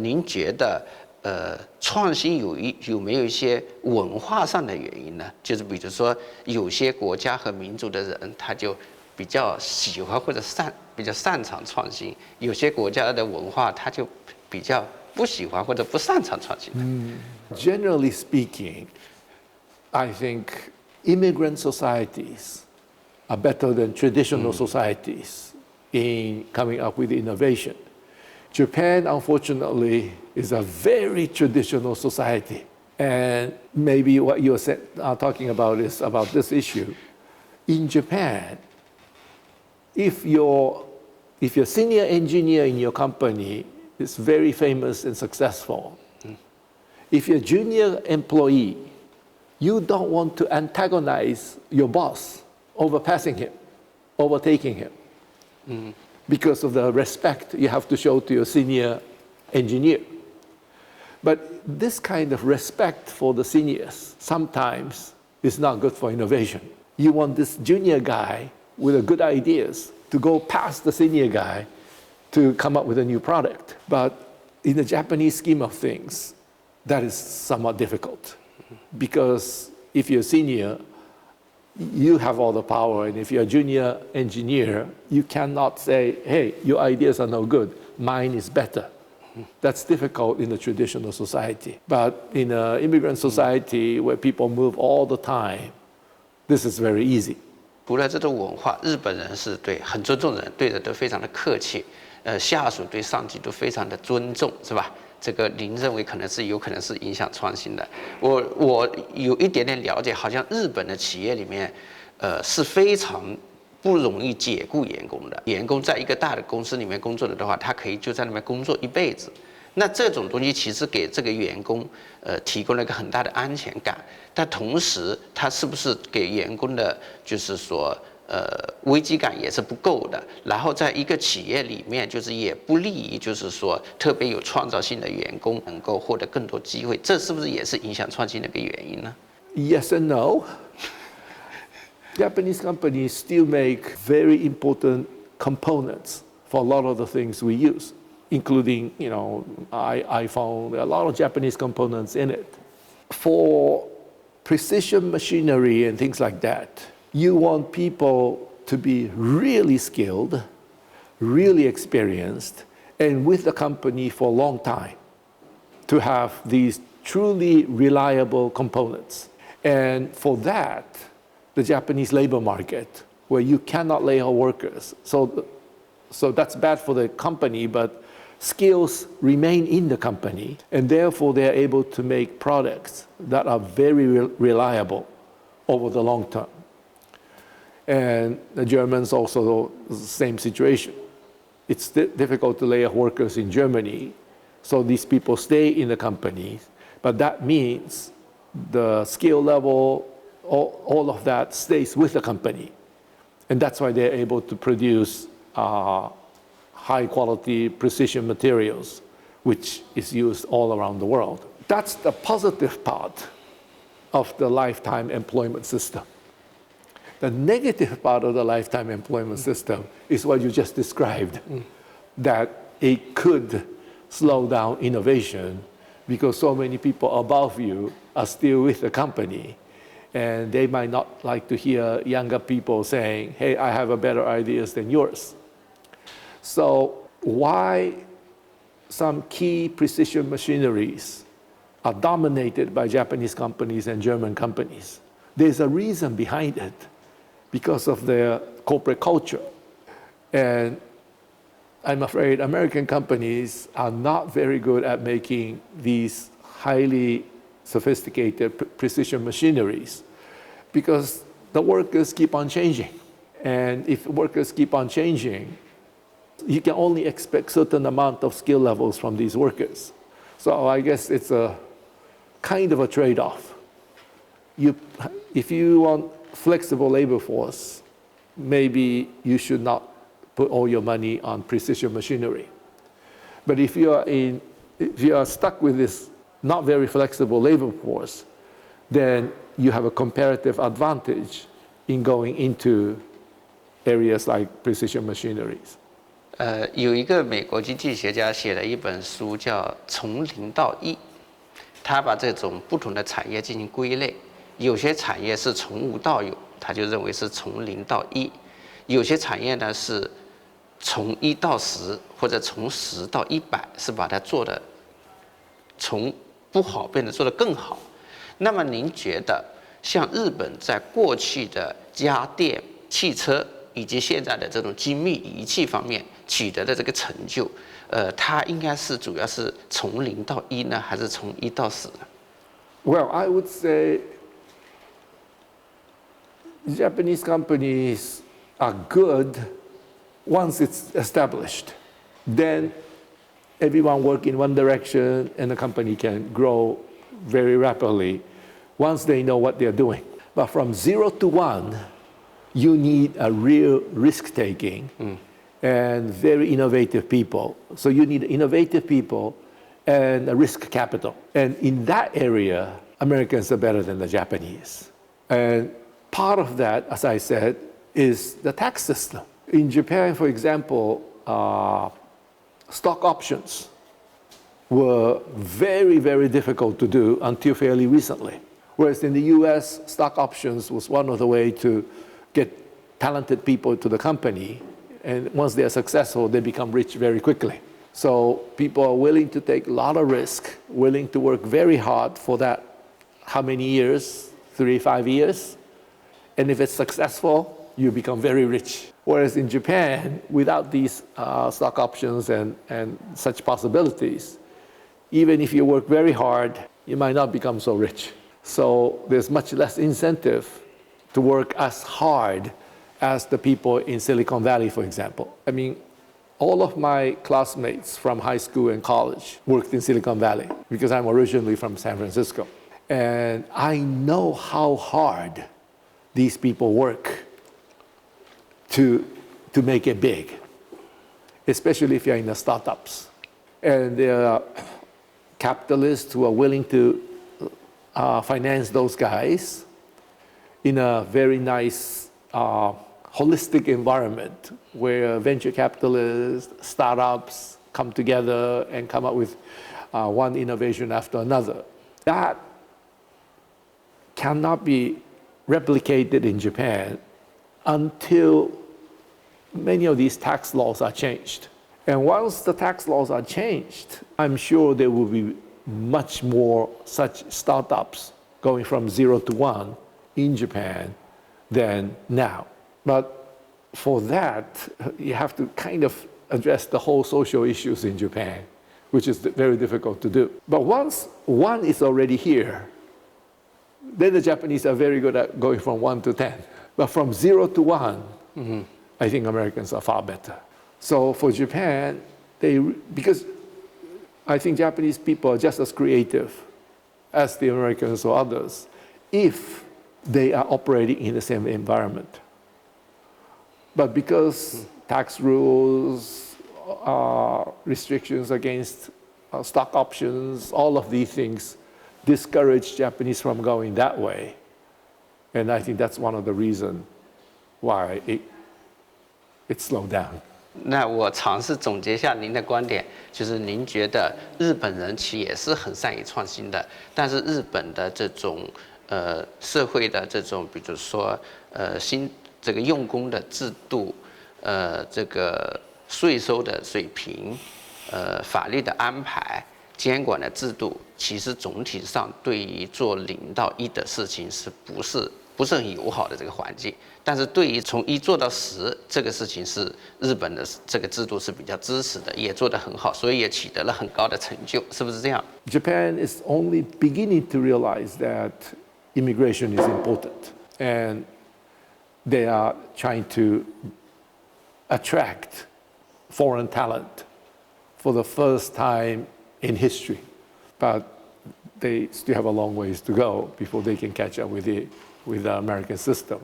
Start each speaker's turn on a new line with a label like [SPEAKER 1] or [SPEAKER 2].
[SPEAKER 1] 您觉得创新有没有一些文化上的原因呢？就是比如说有些国家和民族的人他就比较喜欢或者比较擅长创新，有些国家的文化他就比较不喜欢或者不擅长创新。
[SPEAKER 2] Generally speaking, I think immigrant societies are better than traditional societies in coming up with innovation. Japan, unfortunately, is a very traditional society. And maybe what you're talking about is about this issue. In Japan, if your senior engineer in your company is very famous and successful, if you're a junior employee, you don't want to antagonize your boss, overpassing him, overtaking him, because of the respect you have to show to your senior engineer. But this kind of respect for the seniors sometimes is not good for innovation. You want this junior guy with good ideas to go past the senior guy to come up with a new product. But in the Japanese scheme of things, that is somewhat difficult. Because if you're a senior, you have all the power, and if you're a junior engineer, you cannot say, hey, your ideas are no good, mine is better. That's difficult in a traditional society. But in an immigrant society where people move all the time, this is very easy.
[SPEAKER 1] 除了这种文化，日本人是很尊重人，对人都非常的客气，下属对上级都非常的尊重，是吧？这个您认为有可能是影响创新的。我有一点点了解，好像日本的企业里面，是非常不容易解雇员工的。员工在一个大的公司里面工作的话，他可以就在那边工作一辈子。那这种东西其实给这个员工，提供了一个很大的安全感。但同时，他是不是给员工的，就是说，危机感也是不够的。然后在一个企业里面，就是也不利于，就是说特别有创造性的员工能够获得更多机会。这是不是也是影响创新的一个原因呢？
[SPEAKER 2] Yes and no. Japanese companies still make very important components for a lot of the things we use, including, iPhone. There are a lot of Japanese components in it. For precision machinery and things like that, you want people to be really skilled, really experienced, and with the company for a long time to have these truly reliable components. And for that, the Japanese labor market, where you cannot lay off workers. So that's bad for the company, but skills remain in the company, and therefore they're able to make products that are very reliable over the long term. And the Germans also, the same situation. It's difficult to lay off workers in Germany, so these people stay in the companies, but that means the skill level, all of that stays with the company. And that's why they're able to produce high quality precision materials, which is used all around the world. That's the positive part of the lifetime employment system. The negative part of the lifetime employment system is what you just described, that it could slow down innovation because so many people above you are still with the company, and they might not like to hear younger people saying, hey, I have a better ideas than yours. So why some key precision machineries are dominated by Japanese companies and German companies? There's a reason behind it, because of their corporate culture. And I'm afraid American companies are not very good at making these highly sophisticated precision machineries, because the workers keep on changing. And if workers keep on changing, you can only expect certain amount of skill levels from these workers. So I guess it's a kind of a trade-off. If you want flexible labor force, maybe you should not put all your money on precision machinery. But if you are stuck with this not very flexible labor force, then you have a comparative advantage in going into areas like precision machineries.
[SPEAKER 1] 有一个美国经济学家写了一本书叫《从零到一》，他把这种不同的产业进行归类，有些产业是从无到有，他就认为是从零到一；有些产业呢是从1到10，或者从10到100，是把它做的从不好变得做得更好。那么您觉得，像日本在过去的家电、汽车以及现在的这种精密仪器方面取得的这个成就，它应该是主要是从0到1呢，还是从1到10呢？
[SPEAKER 2] Well, I would say Japanese companies are good once it's established. Then everyone work in one direction and the company can grow very rapidly once they know what they're doing. But from 0 to 1, you need a real risk-taking and very innovative people. So you need innovative people and a risk capital. And in that area, Americans are better than the Japanese. And part of that, as I said, is the tax system. In Japan, for example, stock options were very, very difficult to do until fairly recently. Whereas in the US, stock options was one of the ways to get talented people to the company. And once they're successful, they become rich very quickly. So people are willing to take a lot of risk, willing to work very hard for that, how many years? 3-5 years. And if it's successful, you become very rich. Whereas in Japan, without these stock options and such possibilities, even if you work very hard, you might not become so rich. So there's much less incentive to work as hard as the people in Silicon Valley, for example. I mean, all of my classmates from high school and college worked in Silicon Valley because I'm originally from San Francisco. And I know how hard these people work to make it big, especially if you're in the startups. And there are capitalists who are willing to finance those guys in a very nice holistic environment where venture capitalists, startups come together and come up with one innovation after another. That cannot be replicated in Japan until many of these tax laws are changed. And once the tax laws are changed, I'm sure there will be much more such startups going from 0 to 1 in Japan than now. But for that, you have to kind of address the whole social issues in Japan, which is very difficult to do. But once 1 is already here, then the Japanese are very good at going from 1 to 10. But from 0 to 1, I think Americans are far better. So for Japan, because I think Japanese people are just as creative as the Americans or others if they are operating in the same environment. But because tax rules, restrictions against stock options, all of these things discourage Japanese from going that way. And I think that's one of the reasons why it slowed down.
[SPEAKER 1] 那我尝试总结一下您的观点，就是您觉得日本人其实也是很善于创新的，但是日本的这种社会的这种，比如说这个用工的制度，这个税收的水平，法律的安排，监管的制度，其实总体上对于做0到1的事情是不是很友好的这个环境。但是对于从1做到10这个事情，是日本的这个制度是比较支持的，也做得很好，所以也取得了很高的成就，是不是这样？
[SPEAKER 2] Japan is only beginning to realize that immigration is important, and they are trying to attract foreign talent for the first time in history. But they still have a long ways to go before they can catch up with the American system.